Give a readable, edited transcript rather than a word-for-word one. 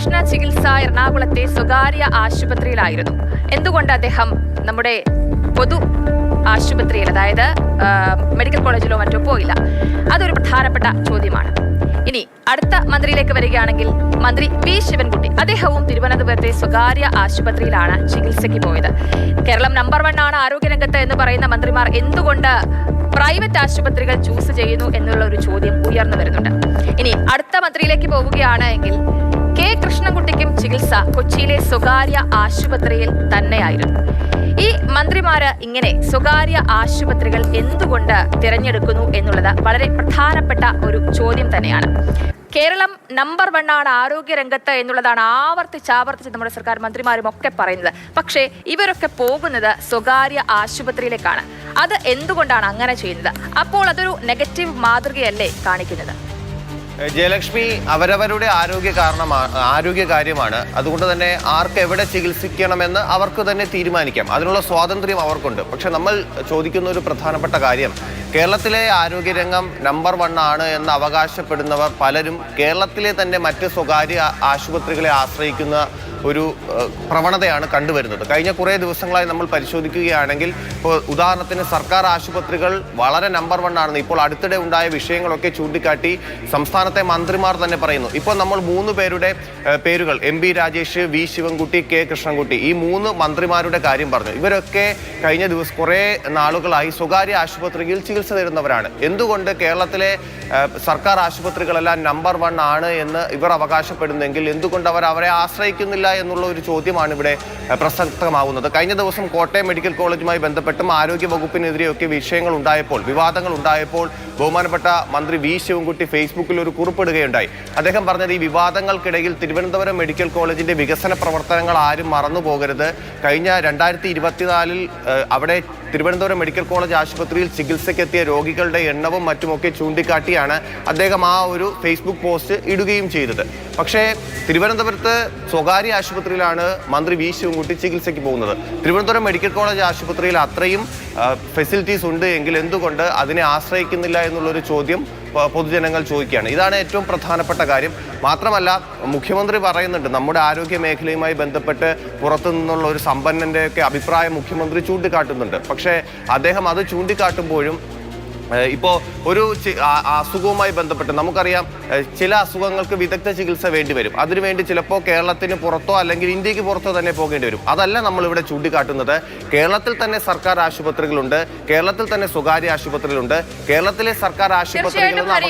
കൃഷ്ണ ചികിത്സ എറണാകുളത്തെ സ്വകാര്യ ആശുപത്രിയിലായിരുന്നു. എന്തുകൊണ്ട് അദ്ദേഹം നമ്മുടെ പൊതു ആശുപത്രിയിൽ, അതായത് മെഡിക്കൽ കോളേജിലോ മറ്റോ പോയില്ല? അതൊരു പ്രധാനപ്പെട്ട ചോദ്യമാണ്. ഇനി അടുത്ത മന്ത്രിയിലേക്ക് വരികയാണെങ്കിൽ മന്ത്രി വി ശിവൻകുട്ടി, അദ്ദേഹവും തിരുവനന്തപുരത്തെ സ്വകാര്യ ആശുപത്രിയിലാണ് ചികിത്സയ്ക്ക് പോയത്. കേരളം നമ്പർ 1 ആണ് ആരോഗ്യരംഗത്ത് എന്ന് പറയുന്ന മന്ത്രിമാർ എന്തുകൊണ്ട് പ്രൈവറ്റ് ആശുപത്രികൾ ചൂസ് ചെയ്യുന്നു എന്നുള്ള ഒരു ചോദ്യം ഉയർന്നു വരുന്നുണ്ട്. ഇനി അടുത്ത മന്ത്രിയിലേക്ക് പോവുകയാണ് എങ്കിൽ കെ കൃഷ്ണൻകുട്ടിക്കും ചികിത്സ കൊച്ചിയിലെ സ്വകാര്യ ആശുപത്രിയിൽ തന്നെയായിരുന്നു. ഈ മന്ത്രിമാര് ഇങ്ങനെ സ്വകാര്യ ആശുപത്രികൾ എന്തുകൊണ്ട് തിരഞ്ഞെടുക്കുന്നു എന്നുള്ളത് വളരെ പ്രധാനപ്പെട്ട ഒരു ചോദ്യം തന്നെയാണ്. കേരളം നമ്പർ 1 ആണ് ആരോഗ്യരംഗത്ത് എന്നുള്ളതാണ് ആവർത്തിച്ച് നമ്മുടെ സർക്കാർ മന്ത്രിമാരും ഒക്കെ പറയുന്നത്. പക്ഷേ ഇവരൊക്കെ പോകുന്നത് സ്വകാര്യ ആശുപത്രിയിലേക്കാണ്. അത് എന്തുകൊണ്ടാണ് അങ്ങനെ ചെയ്യുന്നത്? അപ്പോൾ അതൊരു നെഗറ്റീവ് മാതൃകയല്ലേ കാണിക്കുന്നത്? ജയലക്ഷ്മി, അവരവരുടെ ആരോഗ്യ കാര്യമാണ്. അതുകൊണ്ട് തന്നെ ആർക്ക് എവിടെ ചികിത്സിക്കണമെന്ന് അവർക്ക് തന്നെ തീരുമാനിക്കാം. അതിനുള്ള സ്വാതന്ത്ര്യം അവർക്കുണ്ട്. പക്ഷെ നമ്മൾ ചോദിക്കുന്ന ഒരു പ്രധാനപ്പെട്ട കാര്യം, കേരളത്തിലെ ആരോഗ്യരംഗം നമ്പർ 1 ആണ് എന്ന് അവകാശപ്പെടുന്നവർ പലരും കേരളത്തിലെ തന്നെ മറ്റ് സ്വകാര്യ ആശുപത്രികളെ ആശ്രയിക്കുന്ന ഒരു പ്രവണതയാണ് കണ്ടുവരുന്നത്. കഴിഞ്ഞ കുറേ ദിവസങ്ങളായി നമ്മൾ പരിശോധിക്കുകയാണെങ്കിൽ, ഇപ്പോൾ ഉദാഹരണത്തിന് സർക്കാർ ആശുപത്രികൾ വളരെ നമ്പർ 1 ആണെന്ന് ഇപ്പോൾ അടുത്തിടെ ഉണ്ടായ വിഷയങ്ങളൊക്കെ ചൂണ്ടിക്കാട്ടി സംസ്ഥാനത്തെ മന്ത്രിമാർ തന്നെ പറയുന്നു. ഇപ്പോൾ നമ്മൾ 3 പേരുടെ പേരുകൾ, എം.ബി. രാജേഷ്, വി ശിവൻകുട്ടി, കെ കൃഷ്ണൻകുട്ടി, ഈ 3 മന്ത്രിമാരുടെ കാര്യം പറഞ്ഞു. ഇവരൊക്കെ കഴിഞ്ഞ ദിവസം കുറേ നാളുകളായി സ്വകാര്യ ആശുപത്രിയിൽ ചികിത്സ തരുന്നവരാണ്. എന്തുകൊണ്ട് കേരളത്തിലെ സർക്കാർ ആശുപത്രികളെല്ലാം നമ്പർ 1 ആണ് എന്ന് ഇവർ അവകാശപ്പെടുന്നെങ്കിൽ എന്തുകൊണ്ട് അവർ അവരെ ആശ്രയിക്കുന്നില്ല എന്നുള്ള ഒരു ചോദ്യമാണ് ഇവിടെ പ്രസക്തമാവുന്നത്. കഴിഞ്ഞ ദിവസം കോട്ടയം മെഡിക്കൽ കോളേജുമായി ബന്ധപ്പെട്ടും ആരോഗ്യ വകുപ്പിനെതിരെയൊക്കെ വിവാദങ്ങൾ ഉണ്ടായപ്പോൾ ബഹുമാനപ്പെട്ട മന്ത്രി വി ശിവൻകുട്ടി ഫേസ്ബുക്കിൽ ഒരു കുറിപ്പിടുകയുണ്ടായി. അദ്ദേഹം പറഞ്ഞത്, ഈ വിവാദങ്ങൾക്കിടയിൽ തിരുവനന്തപുരം മെഡിക്കൽ കോളേജിന്റെ വികസന പ്രവർത്തനങ്ങൾ ആരും മറന്നു പോകരുത്. കഴിഞ്ഞ 2024 അവിടെ തിരുവനന്തപുരം മെഡിക്കൽ കോളേജ് ആശുപത്രിയിൽ ചികിത്സയ്ക്കെത്തിയ രോഗികളുടെ എണ്ണവും മറ്റുമൊക്കെ ചൂണ്ടിക്കാട്ടിയാണ് അദ്ദേഹം ആ ഒരു ഫേസ്ബുക്ക് പോസ്റ്റ് ഇടുകയും ചെയ്തത്. പക്ഷേ തിരുവനന്തപുരത്ത് സ്വകാര്യ ആശുപത്രിയിലാണ് മന്ത്രി വി ശിവൻകുട്ടി ചികിത്സയ്ക്ക് പോകുന്നത്. തിരുവനന്തപുരം മെഡിക്കൽ കോളേജ് ആശുപത്രിയിൽ അത്രയും ഫെസിലിറ്റീസ് ഉണ്ട് എങ്കിൽ എന്തുകൊണ്ട് അതിനെ ആശ്രയിക്കുന്നില്ല എന്നുള്ളൊരു ചോദ്യം പൊതുജനങ്ങൾ ചോദിക്കുകയാണ്. ഇതാണ് ഏറ്റവും പ്രധാനപ്പെട്ട കാര്യം. മാത്രമല്ല, മുഖ്യമന്ത്രി പറയുന്നുണ്ട്, നമ്മുടെ ആരോഗ്യ മേഖലയുമായി ബന്ധപ്പെട്ട് പുറത്തു നിന്നുള്ള ഒരു സമ്പന്നൻ്റെയൊക്കെ അഭിപ്രായം മുഖ്യമന്ത്രി ചൂണ്ടിക്കാട്ടുന്നുണ്ട്. പക്ഷേ അദ്ദേഹം അത് ചൂണ്ടിക്കാട്ടുമ്പോഴും ഇപ്പോൾ ഒരു അസുഖവുമായി ബന്ധപ്പെട്ട് നമുക്കറിയാം, ചില അസുഖങ്ങൾക്ക് വിദഗ്ധ ചികിത്സ വേണ്ടി വരും. അതിനുവേണ്ടി ചിലപ്പോൾ കേരളത്തിന് പുറത്തോ അല്ലെങ്കിൽ ഇന്ത്യക്ക് പുറത്തോ തന്നെ പോകേണ്ടി വരും. അതല്ല നമ്മളിവിടെ ചൂണ്ടിക്കാട്ടുന്നത്. കേരളത്തിൽ തന്നെ സർക്കാർ ആശുപത്രികളുണ്ട്, കേരളത്തിൽ തന്നെ സ്വകാര്യ ആശുപത്രികളുണ്ട്. കേരളത്തിലെ സർക്കാർ ആശുപത്രികൾ